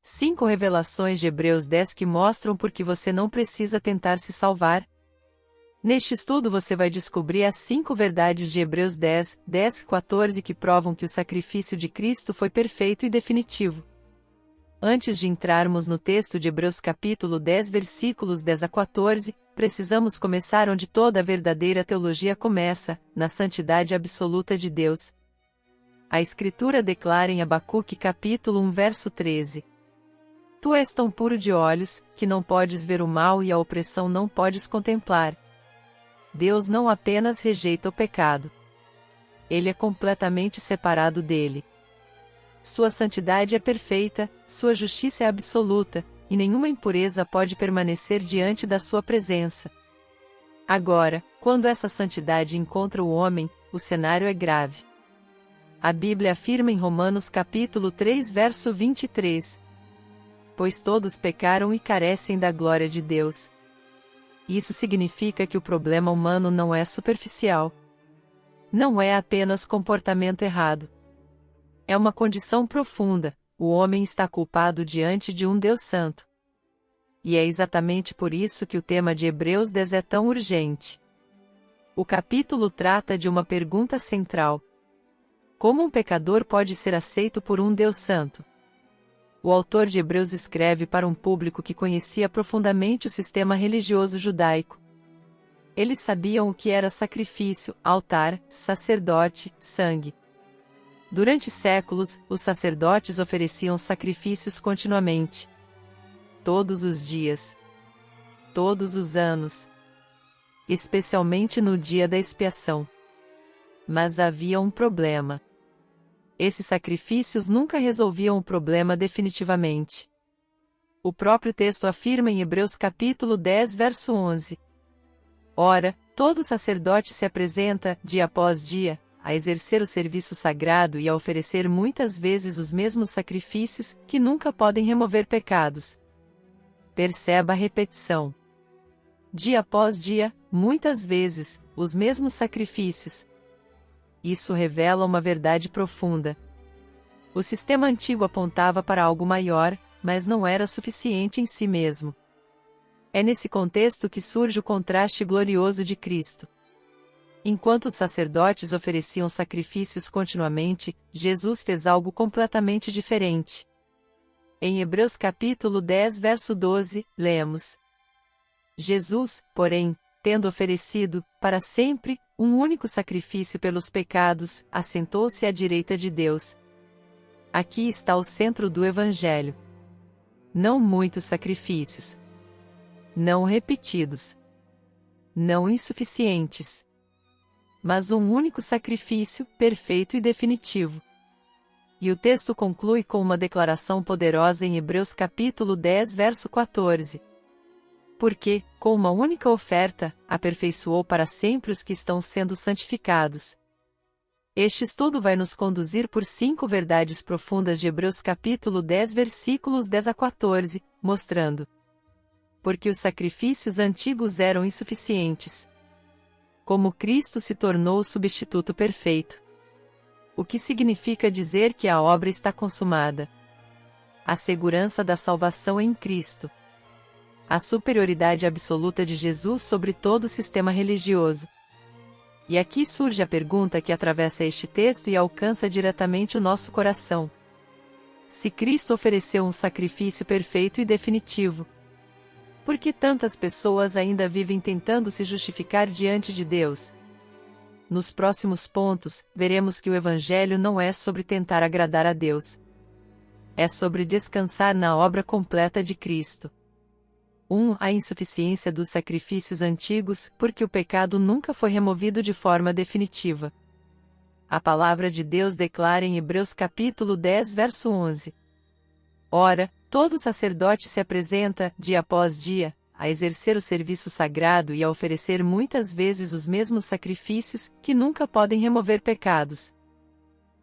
5 revelações de Hebreus 10 que mostram por que você não precisa tentar se salvar. Neste estudo você vai descobrir as 5 verdades de Hebreus 10, 10 e 14 que provam que o sacrifício de Cristo foi perfeito e definitivo. Antes de entrarmos no texto de Hebreus capítulo 10 versículos 10 a 14, precisamos começar onde toda a verdadeira teologia começa, na santidade absoluta de Deus. A Escritura declara em Abacuque capítulo 1 verso 13: Tu és tão puro de olhos, que não podes ver o mal e a opressão não podes contemplar. Deus não apenas rejeita o pecado. Ele é completamente separado dele. Sua santidade é perfeita, sua justiça é absoluta, e nenhuma impureza pode permanecer diante da sua presença. Agora, quando essa santidade encontra o homem, o cenário é grave. A Bíblia afirma em Romanos capítulo 3 verso 23: Pois todos pecaram e carecem da glória de Deus. Isso significa que o problema humano não é superficial. Não é apenas comportamento errado. É uma condição profunda, o homem está culpado diante de um Deus santo. E é exatamente por isso que o tema de Hebreus 10 é tão urgente. O capítulo trata de uma pergunta central: como um pecador pode ser aceito por um Deus santo? O autor de Hebreus escreve para um público que conhecia profundamente o sistema religioso judaico. Eles sabiam o que era sacrifício, altar, sacerdote, sangue. Durante séculos, os sacerdotes ofereciam sacrifícios continuamente. Todos os dias. Todos os anos. Especialmente no dia da expiação. Mas havia um problema. Esses sacrifícios nunca resolviam o problema definitivamente. O próprio texto afirma em Hebreus capítulo 10 verso 11: Ora, todo sacerdote se apresenta, dia após dia, a exercer o serviço sagrado e a oferecer muitas vezes os mesmos sacrifícios, que nunca podem remover pecados. Perceba a repetição. Dia após dia, muitas vezes, os mesmos sacrifícios. Isso revela uma verdade profunda. O sistema antigo apontava para algo maior, mas não era suficiente em si mesmo. É nesse contexto que surge o contraste glorioso de Cristo. Enquanto os sacerdotes ofereciam sacrifícios continuamente, Jesus fez algo completamente diferente. Em Hebreus capítulo 10 verso 12, lemos: Jesus, porém, tendo oferecido, para sempre, um único sacrifício pelos pecados, assentou-se à direita de Deus. Aqui está o centro do Evangelho. Não muitos sacrifícios. Não repetidos. Não insuficientes. Mas um único sacrifício, perfeito e definitivo. E o texto conclui com uma declaração poderosa em Hebreus capítulo 10 verso 14. Porque, com uma única oferta, aperfeiçoou para sempre os que estão sendo santificados. Este estudo vai nos conduzir por 5 verdades profundas de Hebreus capítulo 10 versículos 10 a 14, mostrando: porque os sacrifícios antigos eram insuficientes. Como Cristo se tornou o substituto perfeito. O que significa dizer que a obra está consumada? A segurança da salvação em Cristo. A superioridade absoluta de Jesus sobre todo o sistema religioso. E aqui surge a pergunta que atravessa este texto e alcança diretamente o nosso coração. Se Cristo ofereceu um sacrifício perfeito e definitivo, por que tantas pessoas ainda vivem tentando se justificar diante de Deus? Nos próximos pontos, veremos que o Evangelho não é sobre tentar agradar a Deus. É sobre descansar na obra completa de Cristo. 1. A insuficiência dos sacrifícios antigos, porque o pecado nunca foi removido de forma definitiva. A palavra de Deus declara em Hebreus capítulo 10 verso 11. Ora, todo sacerdote se apresenta, dia após dia, a exercer o serviço sagrado e a oferecer muitas vezes os mesmos sacrifícios, que nunca podem remover pecados.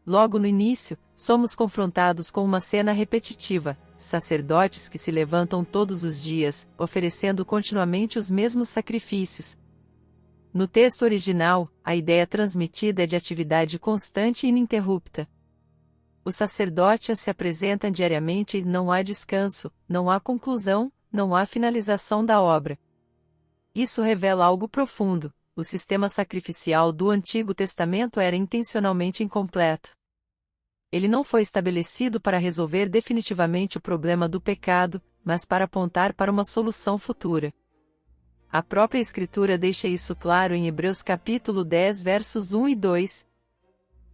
Logo no início, somos confrontados com uma cena repetitiva: sacerdotes que se levantam todos os dias, oferecendo continuamente os mesmos sacrifícios. No texto original, a ideia transmitida é de atividade constante e ininterrupta. O sacerdote se apresenta diariamente e não há descanso, não há conclusão, não há finalização da obra. Isso revela algo profundo: o sistema sacrificial do Antigo Testamento era intencionalmente incompleto. Ele não foi estabelecido para resolver definitivamente o problema do pecado, mas para apontar para uma solução futura. A própria Escritura deixa isso claro em Hebreus capítulo 10 versos 1 e 2.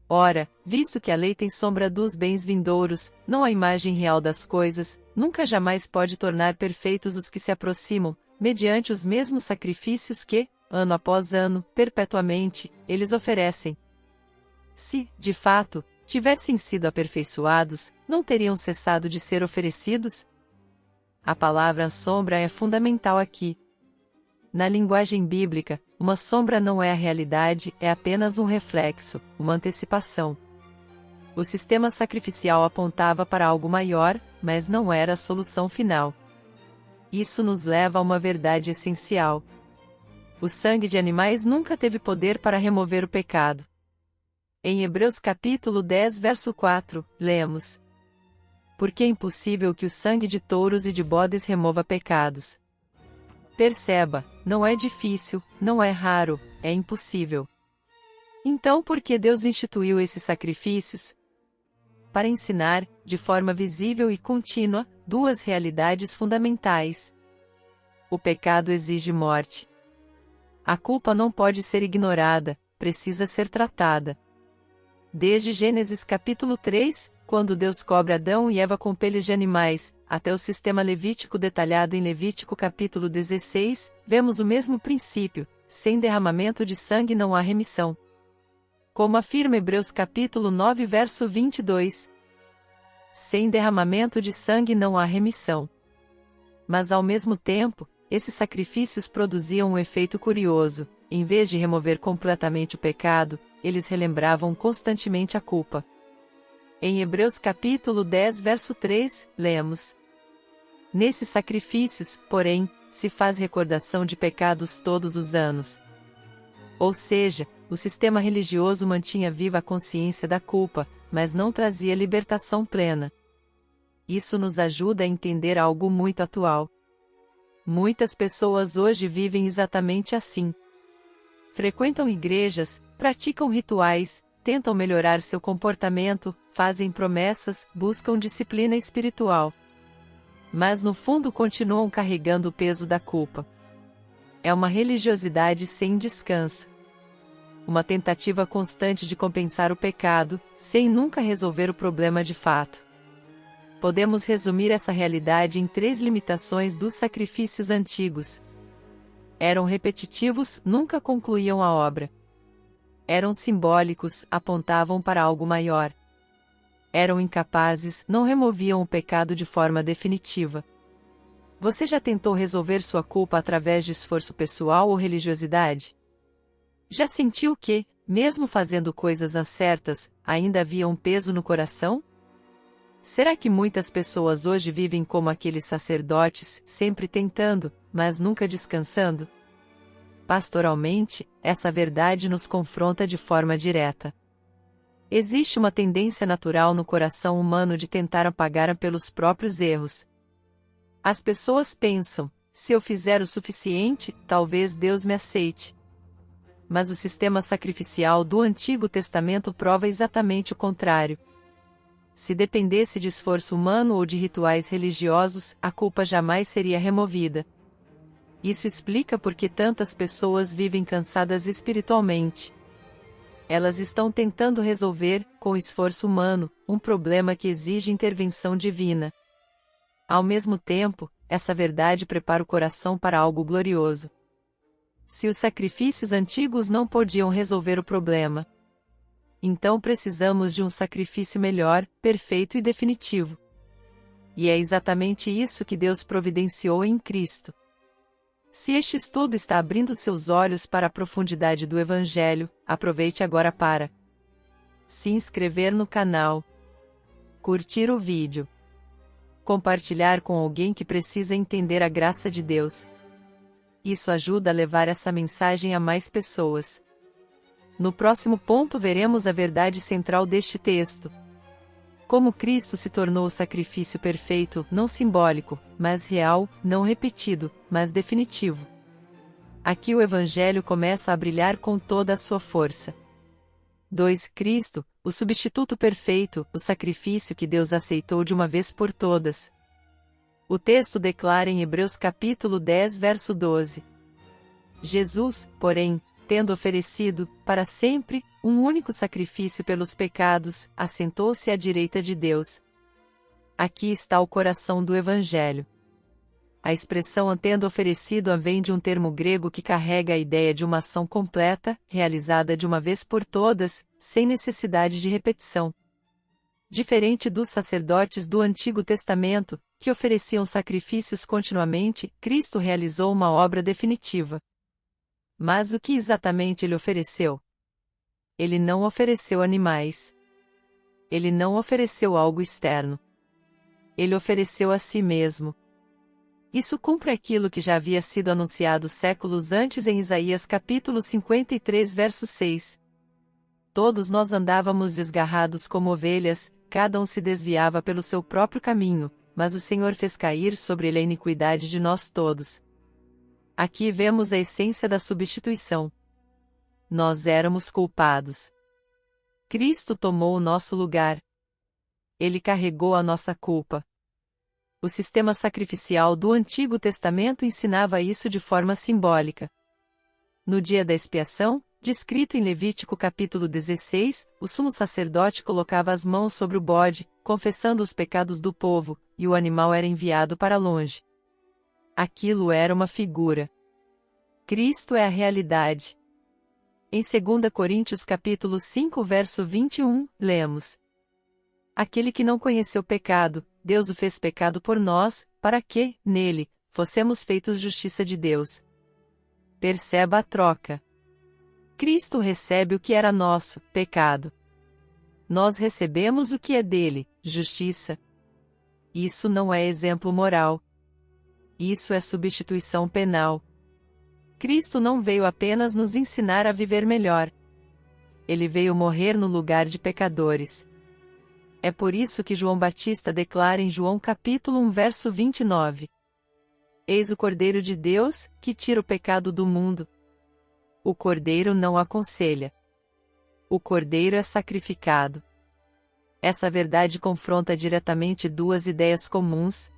Ora, visto que a lei tem sombra dos bens vindouros, não a imagem real das coisas, nunca jamais pode tornar perfeitos os que se aproximam, mediante os mesmos sacrifícios que, ano após ano, perpetuamente, eles oferecem. Se, de fato, tivessem sido aperfeiçoados, não teriam cessado de ser oferecidos? A palavra sombra é fundamental aqui. Na linguagem bíblica, uma sombra não é a realidade, é apenas um reflexo, uma antecipação. O sistema sacrificial apontava para algo maior, mas não era a solução final. Isso nos leva a uma verdade essencial. O sangue de animais nunca teve poder para remover o pecado. Em Hebreus capítulo 10 verso 4, lemos: porque é impossível que o sangue de touros e de bodes remova pecados. Perceba, não é difícil, não é raro, é impossível. Então por que Deus instituiu esses sacrifícios? Para ensinar, de forma visível e contínua, duas realidades fundamentais. O pecado exige morte. A culpa não pode ser ignorada, precisa ser tratada. Desde Gênesis capítulo 3, quando Deus cobre Adão e Eva com peles de animais, até o sistema levítico detalhado em Levítico capítulo 16, vemos o mesmo princípio: sem derramamento de sangue não há remissão. Como afirma Hebreus capítulo 9 verso 22. Sem derramamento de sangue não há remissão. Mas ao mesmo tempo, esses sacrifícios produziam um efeito curioso: em vez de remover completamente o pecado, eles relembravam constantemente a culpa. Em Hebreus capítulo 10 verso 3, lemos: nesses sacrifícios, porém, se faz recordação de pecados todos os anos. Ou seja, o sistema religioso mantinha viva a consciência da culpa, mas não trazia libertação plena. Isso nos ajuda a entender algo muito atual. Muitas pessoas hoje vivem exatamente assim. Frequentam igrejas, praticam rituais, tentam melhorar seu comportamento, fazem promessas, buscam disciplina espiritual. Mas no fundo continuam carregando o peso da culpa. É uma religiosidade sem descanso. Uma tentativa constante de compensar o pecado, sem nunca resolver o problema de fato. Podemos resumir essa realidade em 3 limitações dos sacrifícios antigos. Eram repetitivos, nunca concluíam a obra. Eram simbólicos, apontavam para algo maior. Eram incapazes, não removiam o pecado de forma definitiva. Você já tentou resolver sua culpa através de esforço pessoal ou religiosidade? Já sentiu que, mesmo fazendo coisas certas, ainda havia um peso no coração? Será que muitas pessoas hoje vivem como aqueles sacerdotes, sempre tentando, mas nunca descansando? Pastoralmente, essa verdade nos confronta de forma direta. Existe uma tendência natural no coração humano de tentar apagar pelos próprios erros. As pessoas pensam: se eu fizer o suficiente, talvez Deus me aceite. Mas o sistema sacrificial do Antigo Testamento prova exatamente o contrário. Se dependesse de esforço humano ou de rituais religiosos, a culpa jamais seria removida. Isso explica por que tantas pessoas vivem cansadas espiritualmente. Elas estão tentando resolver, com esforço humano, um problema que exige intervenção divina. Ao mesmo tempo, essa verdade prepara o coração para algo glorioso. Se os sacrifícios antigos não podiam resolver o problema, então precisamos de um sacrifício melhor, perfeito e definitivo. E é exatamente isso que Deus providenciou em Cristo. Se este estudo está abrindo seus olhos para a profundidade do Evangelho, aproveite agora para se inscrever no canal, curtir o vídeo, compartilhar com alguém que precisa entender a graça de Deus. Isso ajuda a levar essa mensagem a mais pessoas. No próximo ponto veremos a verdade central deste texto. Como Cristo se tornou o sacrifício perfeito, não simbólico, mas real, não repetido, mas definitivo. Aqui o Evangelho começa a brilhar com toda a sua força. 2. Cristo, o substituto perfeito, o sacrifício que Deus aceitou de uma vez por todas. O texto declara em Hebreus capítulo 10, verso 12. Jesus, porém, tendo oferecido, para sempre, um único sacrifício pelos pecados, assentou-se à direita de Deus. Aqui está o coração do Evangelho. A expressão tendo oferecido vem de um termo grego que carrega a ideia de uma ação completa, realizada de uma vez por todas, sem necessidade de repetição. Diferente dos sacerdotes do Antigo Testamento, que ofereciam sacrifícios continuamente, Cristo realizou uma obra definitiva. Mas o que exatamente ele ofereceu? Ele não ofereceu animais. Ele não ofereceu algo externo. Ele ofereceu a si mesmo. Isso cumpre aquilo que já havia sido anunciado séculos antes em Isaías capítulo 53, verso 6. Todos nós andávamos desgarrados como ovelhas, cada um se desviava pelo seu próprio caminho, mas o Senhor fez cair sobre ele a iniquidade de nós todos. Aqui vemos a essência da substituição. Nós éramos culpados. Cristo tomou o nosso lugar. Ele carregou a nossa culpa. O sistema sacrificial do Antigo Testamento ensinava isso de forma simbólica. No dia da expiação, descrito em Levítico capítulo 16, o sumo sacerdote colocava as mãos sobre o bode, confessando os pecados do povo, e o animal era enviado para longe. Aquilo era uma figura. Cristo é a realidade. Em 2 Coríntios capítulo 5, verso 21, lemos: Aquele que não conheceu pecado, Deus o fez pecado por nós, para que, nele, fossemos feitos justiça de Deus. Perceba a troca. Cristo recebe o que era nosso, pecado. Nós recebemos o que é dele, justiça. Isso não é exemplo moral. Isso é substituição penal. Cristo não veio apenas nos ensinar a viver melhor. Ele veio morrer no lugar de pecadores. É por isso que João Batista declara em João capítulo 1, verso 29. Eis o Cordeiro de Deus, que tira o pecado do mundo. O Cordeiro não aconselha. O Cordeiro é sacrificado. Essa verdade confronta diretamente duas ideias comuns.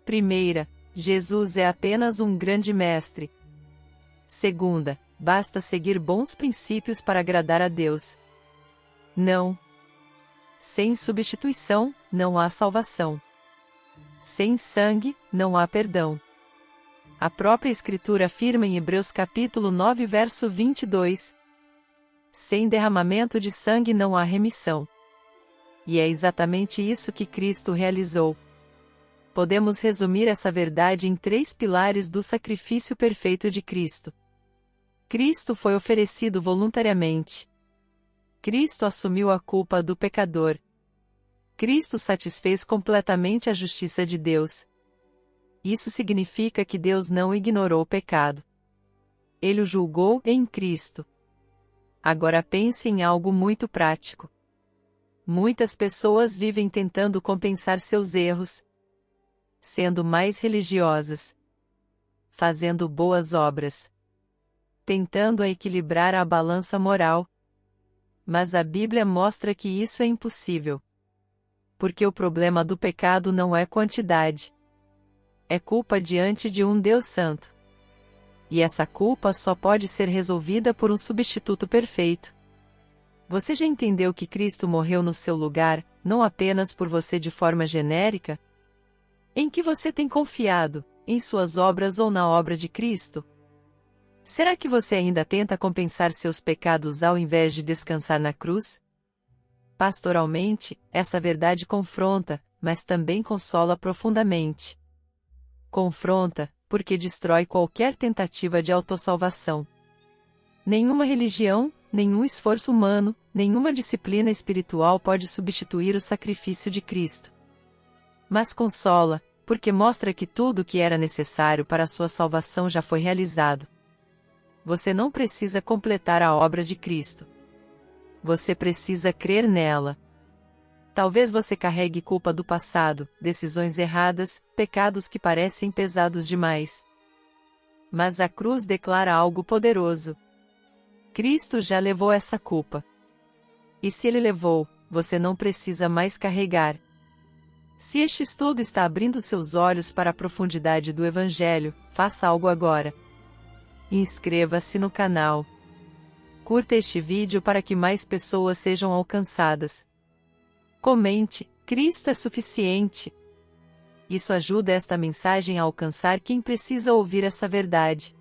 Primeira, Jesus é apenas um grande mestre. Segunda, basta seguir bons princípios para agradar a Deus. Não. Sem substituição, não há salvação. Sem sangue, não há perdão. A própria Escritura afirma em Hebreus capítulo 9, verso 22. Sem derramamento de sangue não há remissão. E é exatamente isso que Cristo realizou. Podemos resumir essa verdade em 3 pilares do sacrifício perfeito de Cristo. Cristo foi oferecido voluntariamente. Cristo assumiu a culpa do pecador. Cristo satisfez completamente a justiça de Deus. Isso significa que Deus não ignorou o pecado. Ele o julgou em Cristo. Agora pense em algo muito prático. Muitas pessoas vivem tentando compensar seus erros, sendo mais religiosas, fazendo boas obras, tentando equilibrar a balança moral. Mas a Bíblia mostra que isso é impossível. Porque o problema do pecado não é quantidade. É culpa diante de um Deus Santo. E essa culpa só pode ser resolvida por um substituto perfeito. Você já entendeu que Cristo morreu no seu lugar, não apenas por você de forma genérica? Em que você tem confiado, em suas obras ou na obra de Cristo? Será que você ainda tenta compensar seus pecados ao invés de descansar na cruz? Pastoralmente, essa verdade confronta, mas também consola profundamente. Confronta, porque destrói qualquer tentativa de autossalvação. Nenhuma religião, nenhum esforço humano, nenhuma disciplina espiritual pode substituir o sacrifício de Cristo. Mas consola, porque mostra que tudo o que era necessário para a sua salvação já foi realizado. Você não precisa completar a obra de Cristo. Você precisa crer nela. Talvez você carregue culpa do passado, decisões erradas, pecados que parecem pesados demais. Mas a cruz declara algo poderoso. Cristo já levou essa culpa. E se ele levou, você não precisa mais carregar. Se este estudo está abrindo seus olhos para a profundidade do Evangelho, faça algo agora. Inscreva-se no canal. Curta este vídeo para que mais pessoas sejam alcançadas. Comente, Cristo é suficiente. Isso ajuda esta mensagem a alcançar quem precisa ouvir essa verdade.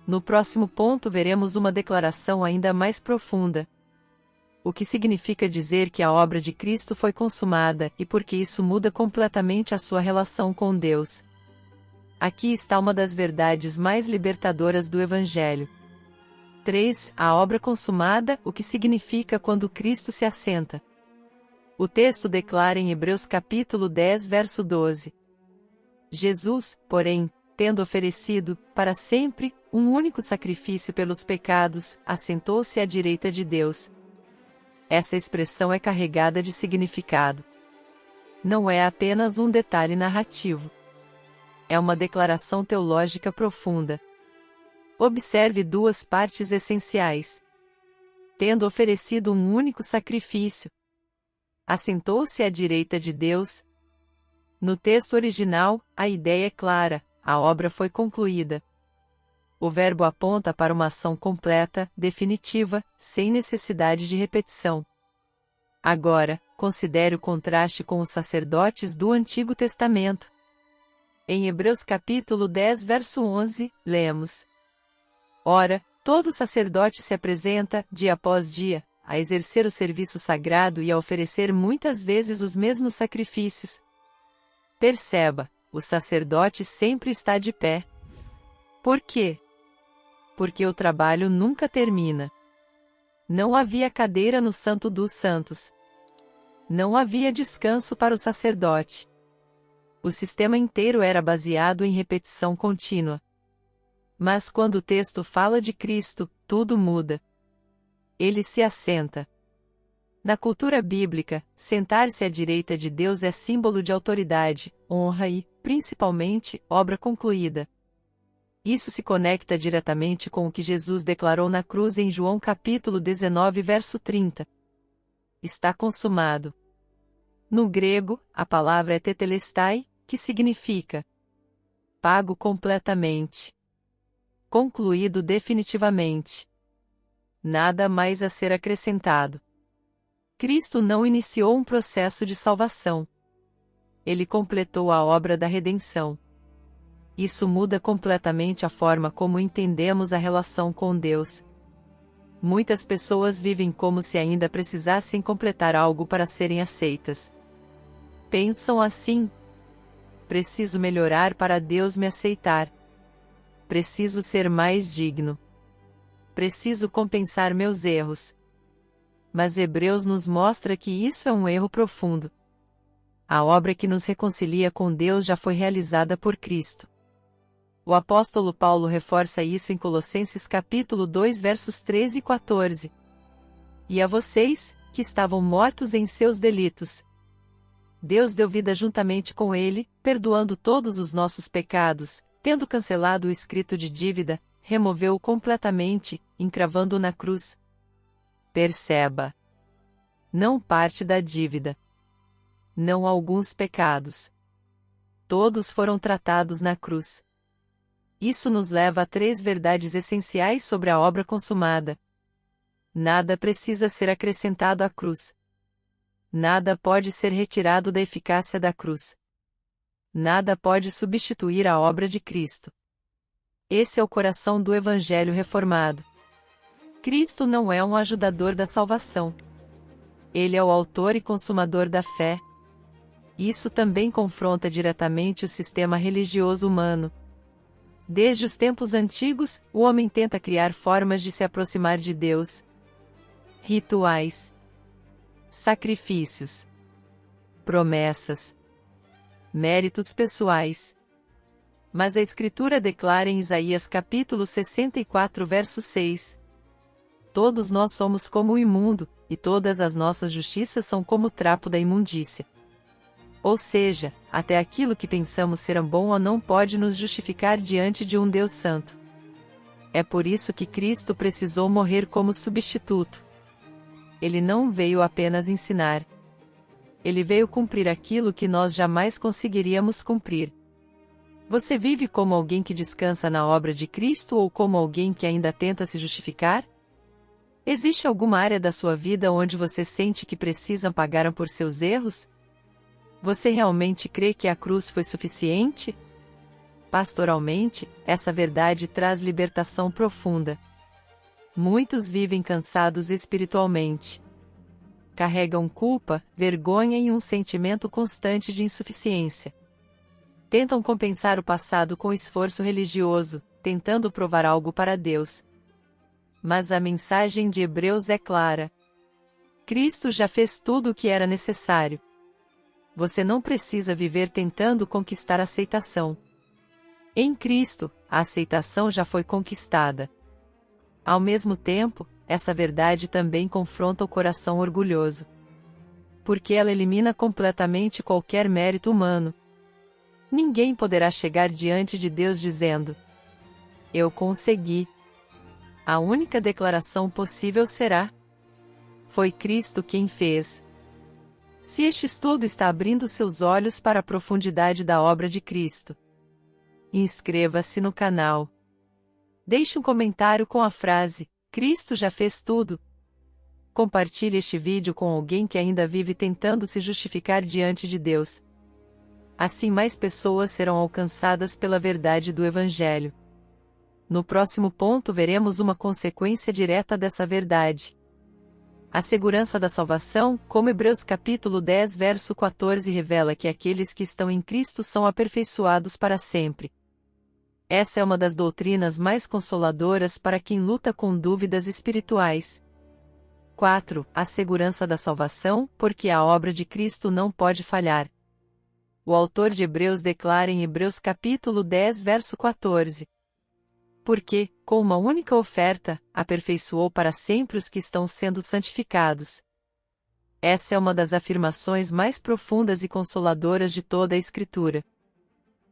No próximo ponto veremos uma declaração ainda mais profunda. O que significa dizer que a obra de Cristo foi consumada e por que isso muda completamente a sua relação com Deus. Aqui está uma das verdades mais libertadoras do Evangelho. 3. A obra consumada, o que significa quando Cristo se assenta. O texto declara em Hebreus capítulo 10, verso 12. Jesus, porém, tendo oferecido, para sempre, um único sacrifício pelos pecados, assentou-se à direita de Deus. Essa expressão é carregada de significado. Não é apenas um detalhe narrativo. É uma declaração teológica profunda. Observe duas partes essenciais. Tendo oferecido um único sacrifício, assentou-se à direita de Deus. No texto original, a ideia é clara, a obra foi concluída. O verbo aponta para uma ação completa, definitiva, sem necessidade de repetição. Agora, considere o contraste com os sacerdotes do Antigo Testamento. Em Hebreus capítulo 10, verso 11, lemos: Ora, todo sacerdote se apresenta, dia após dia, a exercer o serviço sagrado e a oferecer muitas vezes os mesmos sacrifícios. Perceba, o sacerdote sempre está de pé. Por quê? Porque o trabalho nunca termina. Não havia cadeira no Santo dos Santos. Não havia descanso para o sacerdote. O sistema inteiro era baseado em repetição contínua. Mas quando o texto fala de Cristo, tudo muda. Ele se assenta. Na cultura bíblica, sentar-se à direita de Deus é símbolo de autoridade, honra e, principalmente, obra concluída. Isso se conecta diretamente com o que Jesus declarou na cruz em João capítulo 19, verso 30. Está consumado. No grego, a palavra é tetelestai, que significa pago completamente. Concluído definitivamente. Nada mais a ser acrescentado. Cristo não iniciou um processo de salvação. Ele completou a obra da redenção. Isso muda completamente a forma como entendemos a relação com Deus. Muitas pessoas vivem como se ainda precisassem completar algo para serem aceitas. Pensam assim: preciso melhorar para Deus me aceitar. Preciso ser mais digno. Preciso compensar meus erros. Mas Hebreus nos mostra que isso é um erro profundo. A obra que nos reconcilia com Deus já foi realizada por Cristo. O apóstolo Paulo reforça isso em Colossenses capítulo 2, versos 13 e 14. E a vocês, que estavam mortos em seus delitos, Deus deu vida juntamente com ele, perdoando todos os nossos pecados, tendo cancelado o escrito de dívida, removeu-o completamente, encravando-o na cruz. Perceba. Não parte da dívida. Não alguns pecados. Todos foram tratados na cruz. Isso nos leva a 3 verdades essenciais sobre a obra consumada. Nada precisa ser acrescentado à cruz. Nada pode ser retirado da eficácia da cruz. Nada pode substituir a obra de Cristo. Esse é o coração do Evangelho reformado. Cristo não é um ajudador da salvação. Ele é o autor e consumador da fé. Isso também confronta diretamente o sistema religioso humano. Desde os tempos antigos, o homem tenta criar formas de se aproximar de Deus. Rituais, sacrifícios, promessas, méritos pessoais. Mas a Escritura declara em Isaías capítulo 64, verso 6: Todos nós somos como o imundo, e todas as nossas justiças são como o trapo da imundícia. Ou seja, até aquilo que pensamos ser bom ou não pode nos justificar diante de um Deus Santo. É por isso que Cristo precisou morrer como substituto. Ele não veio apenas ensinar. Ele veio cumprir aquilo que nós jamais conseguiríamos cumprir. Você vive como alguém que descansa na obra de Cristo ou como alguém que ainda tenta se justificar? Existe alguma área da sua vida onde você sente que precisa pagar por seus erros? Você realmente crê que a cruz foi suficiente? Pastoralmente, essa verdade traz libertação profunda. Muitos vivem cansados espiritualmente. Carregam culpa, vergonha e um sentimento constante de insuficiência. Tentam compensar o passado com esforço religioso, tentando provar algo para Deus. Mas a mensagem de Hebreus é clara. Cristo já fez tudo o que era necessário. Você não precisa viver tentando conquistar aceitação. Em Cristo, a aceitação já foi conquistada. Ao mesmo tempo, essa verdade também confronta o coração orgulhoso. Porque ela elimina completamente qualquer mérito humano. Ninguém poderá chegar diante de Deus dizendo: "Eu consegui." A única declaração possível será: "Foi Cristo quem fez." Se este estudo está abrindo seus olhos para a profundidade da obra de Cristo, inscreva-se no canal. Deixe um comentário com a frase: "Cristo já fez tudo." Compartilhe este vídeo com alguém que ainda vive tentando se justificar diante de Deus. Assim mais pessoas serão alcançadas pela verdade do Evangelho. No próximo ponto veremos uma consequência direta dessa verdade. A segurança da salvação, como Hebreus capítulo 10 verso 14 revela que aqueles que estão em Cristo são aperfeiçoados para sempre. Essa é uma das doutrinas mais consoladoras para quem luta com dúvidas espirituais. 4. A segurança da salvação, porque a obra de Cristo não pode falhar. O autor de Hebreus declara em Hebreus capítulo 10 verso 14. Porque, com uma única oferta, aperfeiçoou para sempre os que estão sendo santificados. Essa é uma das afirmações mais profundas e consoladoras de toda a Escritura.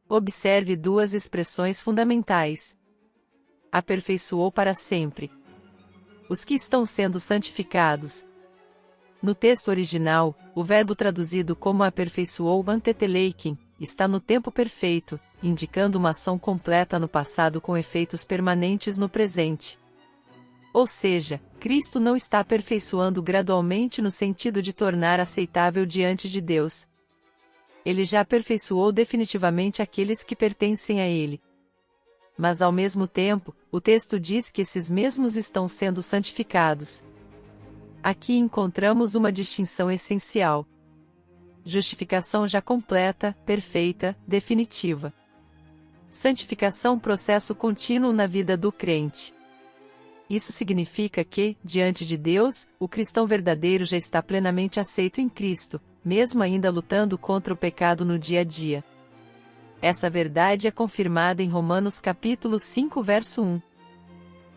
Observe duas expressões fundamentais. Aperfeiçoou para sempre. Os que estão sendo santificados. No texto original, o verbo traduzido como aperfeiçoou anteteleikin, está no tempo perfeito, indicando uma ação completa no passado com efeitos permanentes no presente. Ou seja, Cristo não está aperfeiçoando gradualmente no sentido de tornar aceitável diante de Deus. Ele já aperfeiçoou definitivamente aqueles que pertencem a Ele. Mas ao mesmo tempo, o texto diz que esses mesmos estão sendo santificados. Aqui encontramos uma distinção essencial. Justificação já completa, perfeita, definitiva. Santificação, processo contínuo na vida do crente. Isso significa que, diante de Deus, o cristão verdadeiro já está plenamente aceito em Cristo, mesmo ainda lutando contra o pecado no dia a dia. Essa verdade é confirmada em Romanos capítulo 5 verso 1.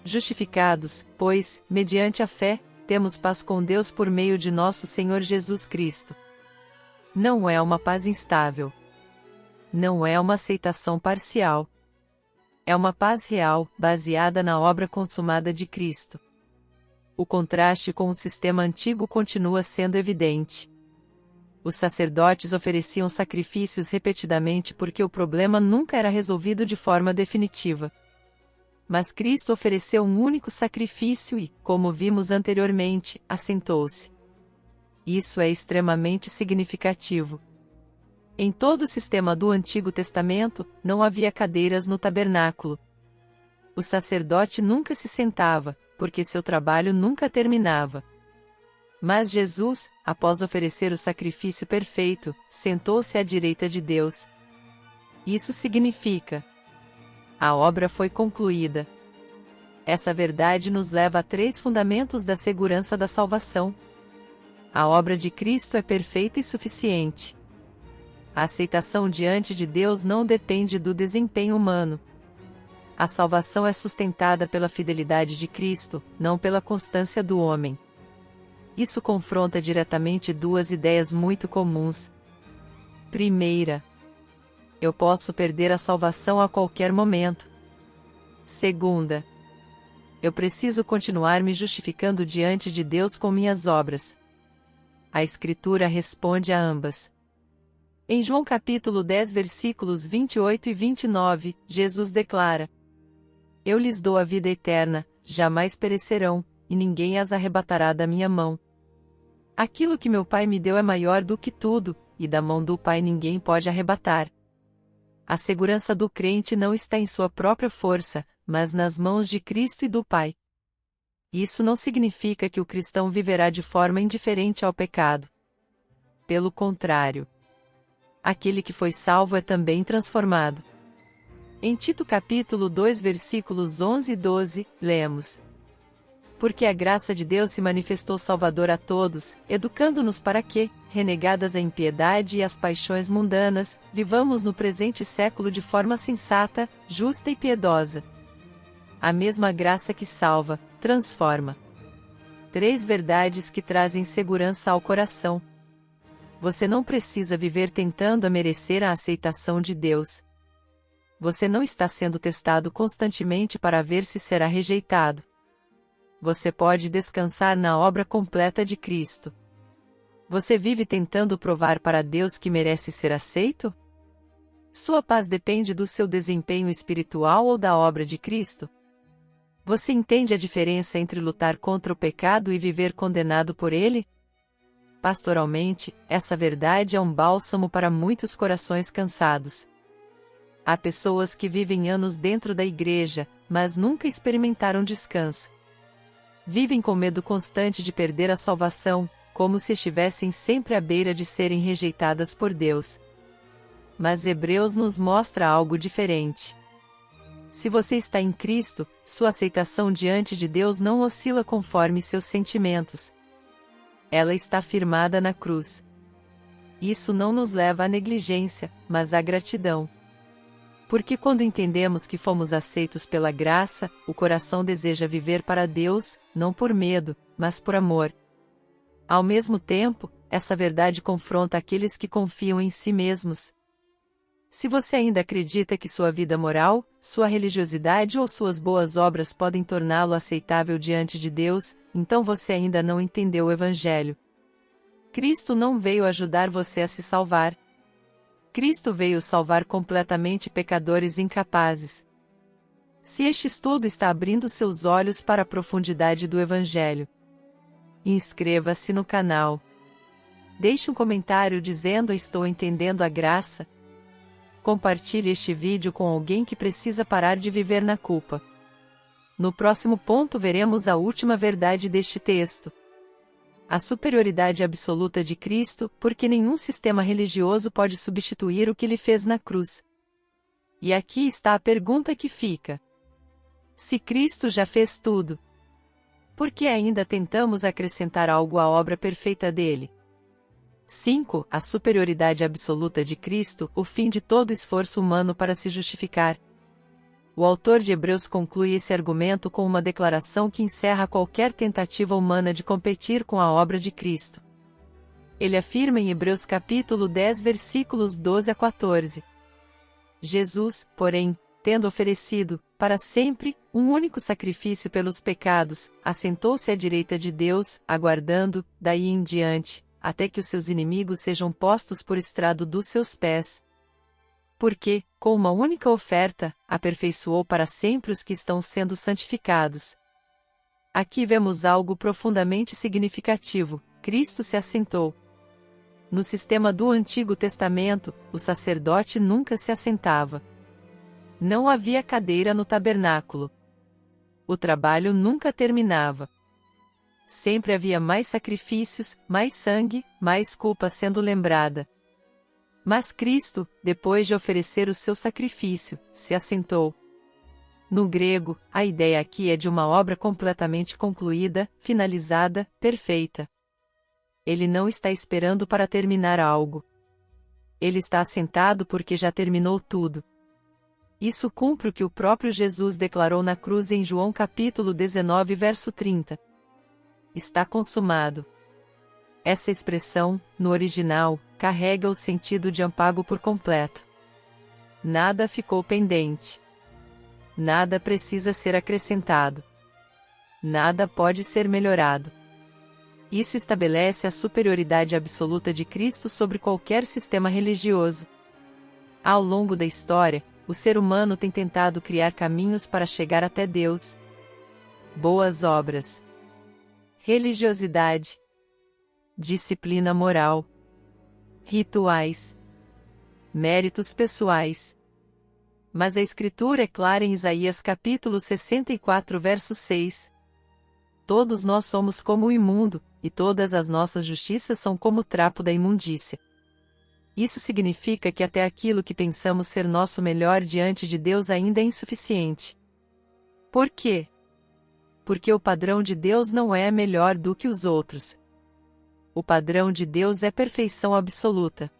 Justificados, pois, mediante a fé, temos paz com Deus por meio de nosso Senhor Jesus Cristo. Não é uma paz instável. Não é uma aceitação parcial. É uma paz real, baseada na obra consumada de Cristo. O contraste com o sistema antigo continua sendo evidente. Os sacerdotes ofereciam sacrifícios repetidamente porque o problema nunca era resolvido de forma definitiva. Mas Cristo ofereceu um único sacrifício e, como vimos anteriormente, assentou-se. Isso é extremamente significativo. Em todo o sistema do Antigo Testamento, não havia cadeiras no tabernáculo. O sacerdote nunca se sentava, porque seu trabalho nunca terminava. Mas Jesus, após oferecer o sacrifício perfeito, sentou-se à direita de Deus. Isso significa: a obra foi concluída. Essa verdade nos leva a 3 fundamentos da segurança da salvação. A obra de Cristo é perfeita e suficiente. A aceitação diante de Deus não depende do desempenho humano. A salvação é sustentada pela fidelidade de Cristo, não pela constância do homem. Isso confronta diretamente duas ideias muito comuns. Primeira, eu posso perder a salvação a qualquer momento. Segunda, eu preciso continuar me justificando diante de Deus com minhas obras. A Escritura responde a ambas. Em João capítulo 10 versículos 28 e 29, Jesus declara: Eu lhes dou a vida eterna, jamais perecerão, e ninguém as arrebatará da minha mão. Aquilo que meu Pai me deu é maior do que tudo, e da mão do Pai ninguém pode arrebatar. A segurança do crente não está em sua própria força, mas nas mãos de Cristo e do Pai. Isso não significa que o cristão viverá de forma indiferente ao pecado. Pelo contrário, aquele que foi salvo é também transformado. Em Tito capítulo 2 versículos 11 e 12, lemos: Porque a graça de Deus se manifestou salvadora a todos, educando-nos para que, renegadas a impiedade e as paixões mundanas, vivamos no presente século de forma sensata, justa e piedosa. A mesma graça que salva, transforma. 3 verdades que trazem segurança ao coração. Você não precisa viver tentando merecer a aceitação de Deus. Você não está sendo testado constantemente para ver se será rejeitado. Você pode descansar na obra completa de Cristo. Você vive tentando provar para Deus que merece ser aceito? Sua paz depende do seu desempenho espiritual ou da obra de Cristo? Você entende a diferença entre lutar contra o pecado e viver condenado por ele? Pastoralmente, essa verdade é um bálsamo para muitos corações cansados. Há pessoas que vivem anos dentro da igreja, mas nunca experimentaram descanso. Vivem com medo constante de perder a salvação, como se estivessem sempre à beira de serem rejeitadas por Deus. Mas Hebreus nos mostra algo diferente. Se você está em Cristo, sua aceitação diante de Deus não oscila conforme seus sentimentos. Ela está firmada na cruz. Isso não nos leva à negligência, mas à gratidão. Porque quando entendemos que fomos aceitos pela graça, o coração deseja viver para Deus, não por medo, mas por amor. Ao mesmo tempo, essa verdade confronta aqueles que confiam em si mesmos. Se você ainda acredita que sua vida moral, sua religiosidade ou suas boas obras podem torná-lo aceitável diante de Deus, então você ainda não entendeu o Evangelho. Cristo não veio ajudar você a se salvar. Cristo veio salvar completamente pecadores incapazes. Se este estudo está abrindo seus olhos para a profundidade do Evangelho, inscreva-se no canal. Deixe um comentário dizendo: estou entendendo a graça. Compartilhe este vídeo com alguém que precisa parar de viver na culpa. No próximo ponto veremos a última verdade deste texto. A superioridade absoluta de Cristo, porque nenhum sistema religioso pode substituir o que ele fez na cruz. E aqui está a pergunta que fica: se Cristo já fez tudo, por que ainda tentamos acrescentar algo à obra perfeita dele? 5. A superioridade absoluta de Cristo, o fim de todo esforço humano para se justificar. O autor de Hebreus conclui esse argumento com uma declaração que encerra qualquer tentativa humana de competir com a obra de Cristo. Ele afirma em Hebreus capítulo 10 versículos 12 a 14. Jesus, porém, tendo oferecido, para sempre, um único sacrifício pelos pecados, assentou-se à direita de Deus, aguardando, daí em diante, até que os seus inimigos sejam postos por estrado dos seus pés. Porque, com uma única oferta, aperfeiçoou para sempre os que estão sendo santificados. Aqui vemos algo profundamente significativo: Cristo se assentou. No sistema do Antigo Testamento, o sacerdote nunca se assentava. Não havia cadeira no tabernáculo. O trabalho nunca terminava. Sempre havia mais sacrifícios, mais sangue, mais culpa sendo lembrada. Mas Cristo, depois de oferecer o seu sacrifício, se assentou. No grego, a ideia aqui é de uma obra completamente concluída, finalizada, perfeita. Ele não está esperando para terminar algo. Ele está assentado porque já terminou tudo. Isso cumpre o que o próprio Jesus declarou na cruz em João capítulo 19 verso 30. Está consumado. Essa expressão, no original, carrega o sentido de ampago por completo. Nada ficou pendente. Nada precisa ser acrescentado. Nada pode ser melhorado. Isso estabelece a superioridade absoluta de Cristo sobre qualquer sistema religioso. Ao longo da história, o ser humano tem tentado criar caminhos para chegar até Deus. Boas obras, religiosidade, disciplina moral, rituais, méritos pessoais. Mas a Escritura é clara em Isaías capítulo 64 verso 6. Todos nós somos como o imundo, e todas as nossas justiças são como o trapo da imundícia. Isso significa que até aquilo que pensamos ser nosso melhor diante de Deus ainda é insuficiente. Por quê? Porque o padrão de Deus não é melhor do que os outros. O padrão de Deus é perfeição absoluta.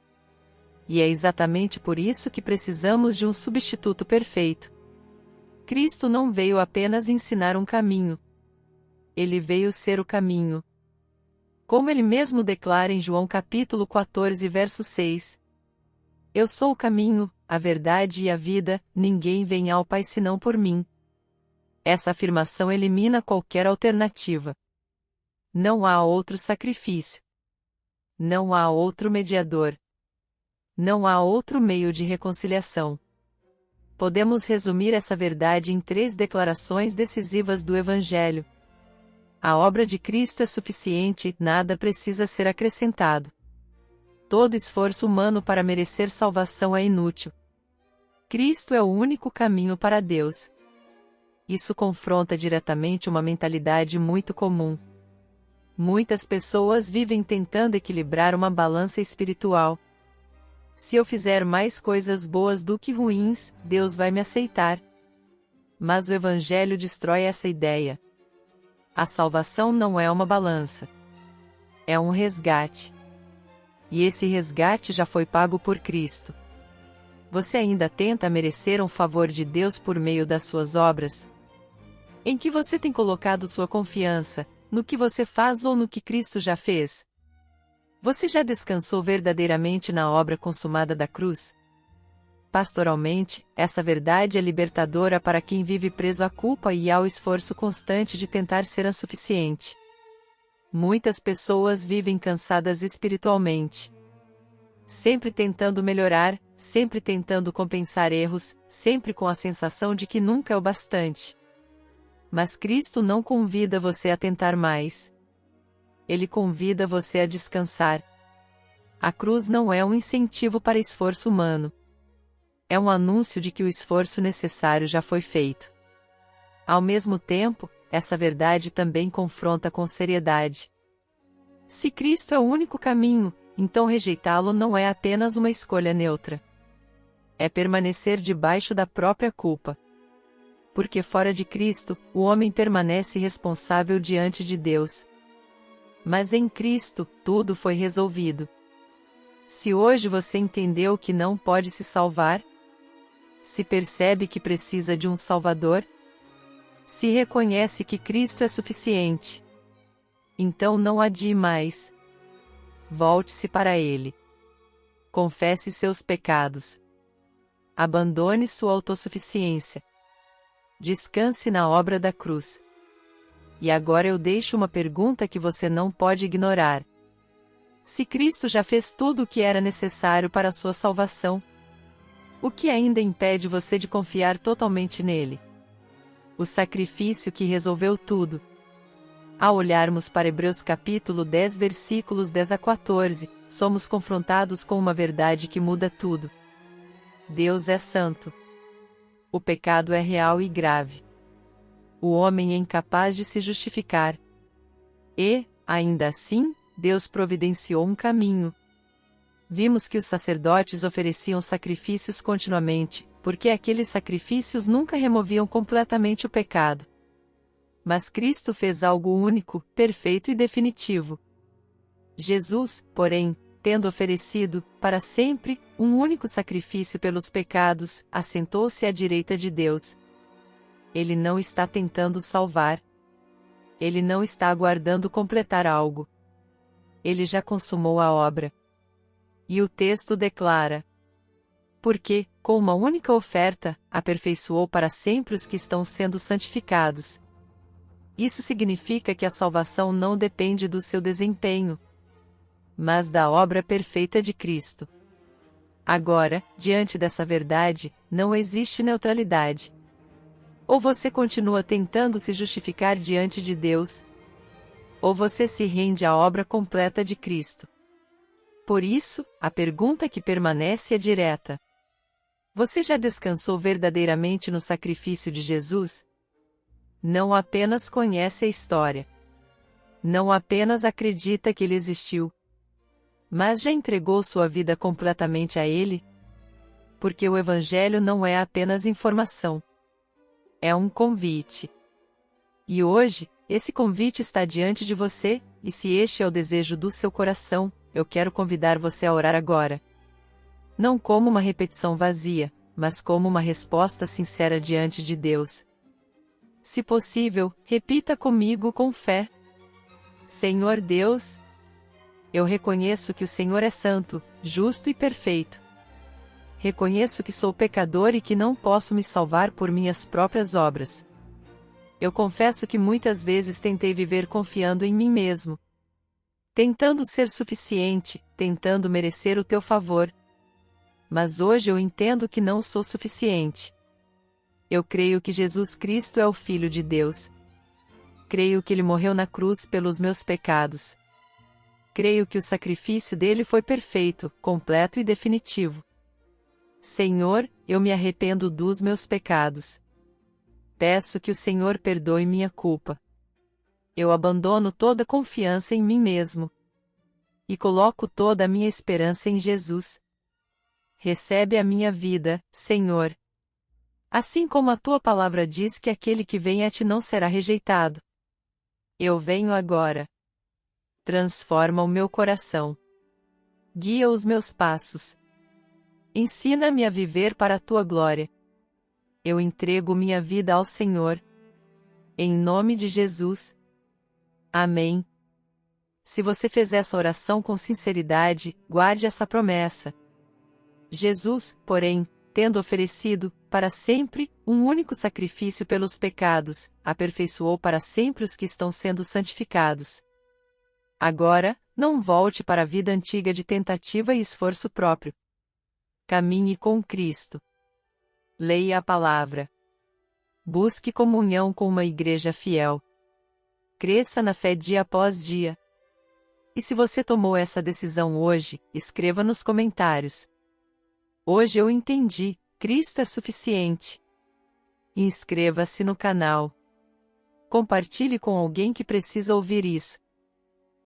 E é exatamente por isso que precisamos de um substituto perfeito. Cristo não veio apenas ensinar um caminho. Ele veio ser o caminho. Como ele mesmo declara em João capítulo 14 verso 6. Eu sou o caminho, a verdade e a vida, ninguém vem ao Pai senão por mim. Essa afirmação elimina qualquer alternativa. Não há outro sacrifício. Não há outro mediador. Não há outro meio de reconciliação. Podemos resumir essa verdade em 3 declarações decisivas do Evangelho. A obra de Cristo é suficiente, nada precisa ser acrescentado. Todo esforço humano para merecer salvação é inútil. Cristo é o único caminho para Deus. Isso confronta diretamente uma mentalidade muito comum. Muitas pessoas vivem tentando equilibrar uma balança espiritual. Se eu fizer mais coisas boas do que ruins, Deus vai me aceitar. Mas o Evangelho destrói essa ideia. A salvação não é uma balança. É um resgate. E esse resgate já foi pago por Cristo. Você ainda tenta merecer um favor de Deus por meio das suas obras? Em que você tem colocado sua confiança, no que você faz ou no que Cristo já fez? Você já descansou verdadeiramente na obra consumada da cruz? Pastoralmente, essa verdade é libertadora para quem vive preso à culpa e ao esforço constante de tentar ser suficiente. Muitas pessoas vivem cansadas espiritualmente. Sempre tentando melhorar, sempre tentando compensar erros, sempre com a sensação de que nunca é o bastante. Mas Cristo não convida você a tentar mais. Ele convida você a descansar. A cruz não é um incentivo para esforço humano. É um anúncio de que o esforço necessário já foi feito. Ao mesmo tempo, essa verdade também confronta com seriedade. Se Cristo é o único caminho, então rejeitá-lo não é apenas uma escolha neutra. É permanecer debaixo da própria culpa. Porque fora de Cristo, o homem permanece responsável diante de Deus. Mas em Cristo, tudo foi resolvido. Se hoje você entendeu que não pode se salvar, se percebe que precisa de um Salvador, se reconhece que Cristo é suficiente, então não adie mais. Volte-se para Ele. Confesse seus pecados. Abandone sua autossuficiência. Descanse na obra da cruz. E agora eu deixo uma pergunta que você não pode ignorar. Se Cristo já fez tudo o que era necessário para a sua salvação, o que ainda impede você de confiar totalmente nele? O sacrifício que resolveu tudo. Ao olharmos para Hebreus capítulo 10 versículos 10 a 14, somos confrontados com uma verdade que muda tudo. Deus é santo. O pecado é real e grave. O homem é incapaz de se justificar. E, ainda assim, Deus providenciou um caminho. Vimos que os sacerdotes ofereciam sacrifícios continuamente, porque aqueles sacrifícios nunca removiam completamente o pecado. Mas Cristo fez algo único, perfeito e definitivo. Jesus, porém, tendo oferecido, para sempre, um único sacrifício pelos pecados, assentou-se à direita de Deus. Ele não está tentando salvar. Ele não está aguardando completar algo. Ele já consumou a obra. E o texto declara: porque, com uma única oferta, aperfeiçoou para sempre os que estão sendo santificados. Isso significa que a salvação não depende do seu desempenho, mas da obra perfeita de Cristo. Agora, diante dessa verdade, não existe neutralidade. Ou você continua tentando se justificar diante de Deus, ou você se rende à obra completa de Cristo. Por isso, a pergunta que permanece é direta: você já descansou verdadeiramente no sacrifício de Jesus? Não apenas conhece a história. Não apenas acredita que ele existiu. Mas já entregou sua vida completamente a ele? Porque o Evangelho não é apenas informação. É um convite. E hoje, esse convite está diante de você, e se este é o desejo do seu coração, eu quero convidar você a orar agora. Não como uma repetição vazia, mas como uma resposta sincera diante de Deus. Se possível, repita comigo com fé: Senhor Deus, eu reconheço que o Senhor é santo, justo e perfeito. Reconheço que sou pecador e que não posso me salvar por minhas próprias obras. Eu confesso que muitas vezes tentei viver confiando em mim mesmo, tentando ser suficiente, tentando merecer o teu favor. Mas hoje eu entendo que não sou suficiente. Eu creio que Jesus Cristo é o Filho de Deus. Creio que ele morreu na cruz pelos meus pecados. Creio que o sacrifício dele foi perfeito, completo e definitivo. Senhor, eu me arrependo dos meus pecados. Peço que o Senhor perdoe minha culpa. Eu abandono toda confiança em mim mesmo e coloco toda a minha esperança em Jesus. Recebe a minha vida, Senhor. Assim como a tua palavra diz que aquele que vem a ti não será rejeitado. Eu venho agora. Transforma o meu coração. Guia os meus passos. Ensina-me a viver para a tua glória. Eu entrego minha vida ao Senhor. Em nome de Jesus. Amém. Se você fez essa oração com sinceridade, guarde essa promessa. Jesus, porém, tendo oferecido, para sempre, um único sacrifício pelos pecados, aperfeiçoou para sempre os que estão sendo santificados. Agora, não volte para a vida antiga de tentativa e esforço próprio. Caminhe com Cristo. Leia a palavra. Busque comunhão com uma igreja fiel. Cresça na fé dia após dia. E se você tomou essa decisão hoje, escreva nos comentários: hoje eu entendi, Cristo é suficiente. Inscreva-se no canal. Compartilhe com alguém que precisa ouvir isso.